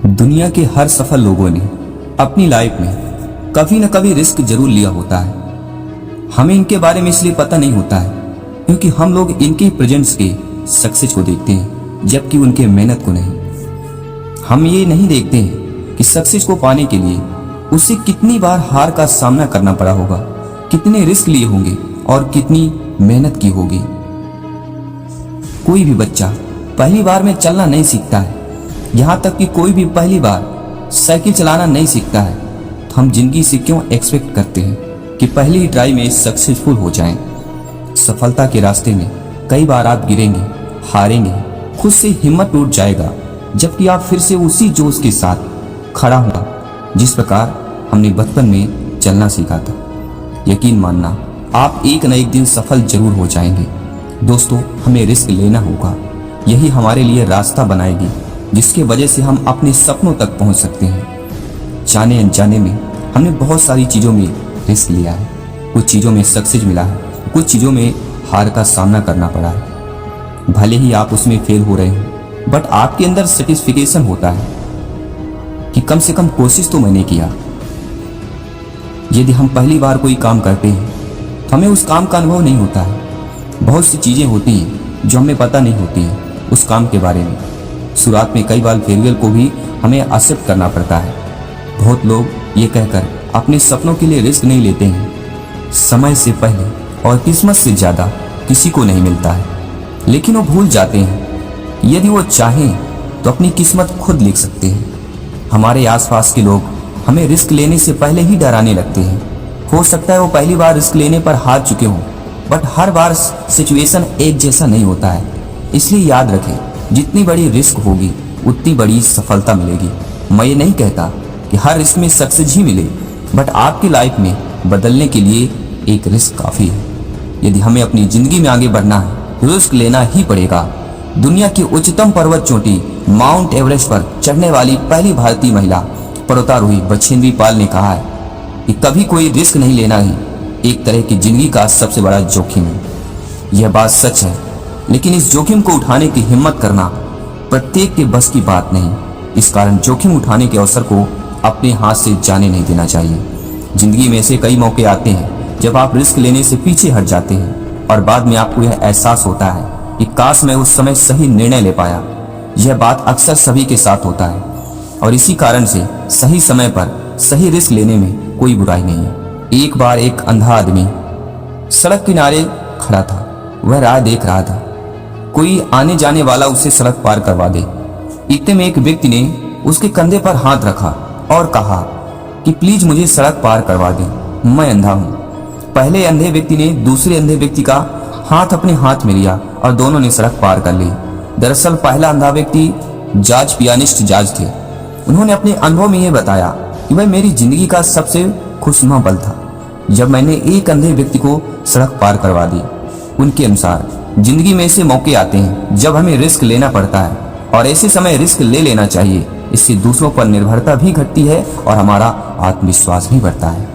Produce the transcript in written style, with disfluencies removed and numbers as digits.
दुनिया के हर सफल लोगों ने अपनी लाइफ में कभी न कभी रिस्क जरूर लिया होता है। हमें इनके बारे में इसलिए पता नहीं होता है क्योंकि हम लोग इनके प्रेजेंट्स के सक्सेस को देखते हैं, जबकि उनके मेहनत को नहीं। हम ये नहीं देखते हैं कि सक्सेस को पाने के लिए उसे कितनी बार हार का सामना करना पड़ा होगा, कितने रिस्क लिए होंगे और कितनी मेहनत की होगी। कोई भी बच्चा पहली बार में चलना नहीं सीखता है, यहाँ तक कि कोई भी पहली बार साइकिल चलाना नहीं सीखता है। तो हम जिंदगी से क्यों एक्सपेक्ट करते हैं कि पहली ही ट्राई में सक्सेसफुल हो जाएं? सफलता के रास्ते में कई बार आप गिरेंगे, हारेंगे, खुद से हिम्मत टूट जाएगा, जबकि आप फिर से उसी जोश के साथ खड़ा होगा जिस प्रकार हमने बचपन में चलना सीखा था। यकीन मानना, आप एक न एक दिन सफल जरूर हो जाएंगे। दोस्तों, हमें रिस्क लेना होगा, यही हमारे लिए रास्ता बनाएगी जिसके वजह से हम अपने सपनों तक पहुंच सकते हैं। जाने अनजाने में हमने बहुत सारी चीज़ों में रिस्क लिया है, कुछ चीज़ों में सक्सेस मिला है, कुछ चीज़ों में हार का सामना करना पड़ा है। भले ही आप उसमें फेल हो रहे हैं, बट आपके अंदर सेटिस्फिकेशन होता है कि कम से कम कोशिश तो मैंने किया। यदि हम पहली बार कोई काम करते हैं तो हमें उस काम का अनुभव नहीं होता है। बहुत सी चीज़ें होती हैं जो हमें पता नहीं होती है उस काम के बारे में। शुरुआत में कई बार फेलियर को भी हमें एक्सेप्ट करना पड़ता है। बहुत लोग ये कहकर अपने सपनों के लिए रिस्क नहीं लेते हैं। समय से पहले और किस्मत से ज़्यादा किसी को नहीं मिलता है, लेकिन वो भूल जाते हैं कि यदि वो चाहें तो अपनी किस्मत खुद लिख सकते हैं। हमारे आसपास के लोग हमें रिस्क लेने से पहले ही डराने लगते हैं। हो सकता है वो पहली बार रिस्क लेने पर हार चुके हों, बट हर बार सिचुएशन एक जैसा नहीं होता है। इसलिए याद रखें, जितनी बड़ी रिस्क होगी उतनी बड़ी सफलता मिलेगी। मैं ये नहीं कहता कि हर रिस्क में सक्सेस ही मिले, बट आपकी लाइफ में बदलने के लिए एक रिस्क काफ़ी है। यदि हमें अपनी ज़िंदगी में आगे बढ़ना है, रिस्क लेना ही पड़ेगा। दुनिया की उच्चतम पर्वत चोटी माउंट एवरेस्ट पर चढ़ने वाली पहली भारतीय महिला पर्वतारोही बछेंद्री पाल ने कहा है कि कभी कोई रिस्क नहीं लेना ही एक तरह की ज़िंदगी का सबसे बड़ा जोखिम है। यह बात सच है, लेकिन इस जोखिम को उठाने की हिम्मत करना प्रत्येक के बस की बात नहीं। इस कारण जोखिम उठाने के अवसर को अपने हाथ से जाने नहीं देना चाहिए। जिंदगी में ऐसे कई मौके आते हैं जब आप रिस्क लेने से पीछे हट जाते हैं और बाद में आपको यह एहसास होता है कि काश मैं उस समय सही निर्णय ले पाया। यह बात अक्सर सभी के साथ होता है और इसी कारण से सही समय पर सही रिस्क लेने में कोई बुराई नहीं है। एक बार एक अंधा आदमी सड़क किनारे खड़ा था। वह राह देख रहा था कोई आने जाने वाला उसे सड़क पार करवा दे। इतने में एक व्यक्ति ने उसके कंधे पर हाथ रखा और कहा कि प्लीज मुझे सड़क पार करवा दे, मैं अंधा हूँ। पहले अंधे व्यक्ति ने दूसरे अंधे व्यक्ति का हाथ अपने हाथ में लिया और दोनों ने सड़क पार कर ली। दरअसल पहला अंधा व्यक्ति पियानिस्ट जॉर्ज थे। उन्होंने अपने अनुभव में यह बताया कि वह मेरी जिंदगी का सबसे खुशनुमा पल था जब मैंने एक अंधे व्यक्ति को सड़क पार करवा दी। उनके अनुसार जिंदगी में ऐसे मौके आते हैं जब हमें रिस्क लेना पड़ता है और ऐसे समय रिस्क ले लेना चाहिए। इससे दूसरों पर निर्भरता भी घटती है और हमारा आत्मविश्वास भी बढ़ता है।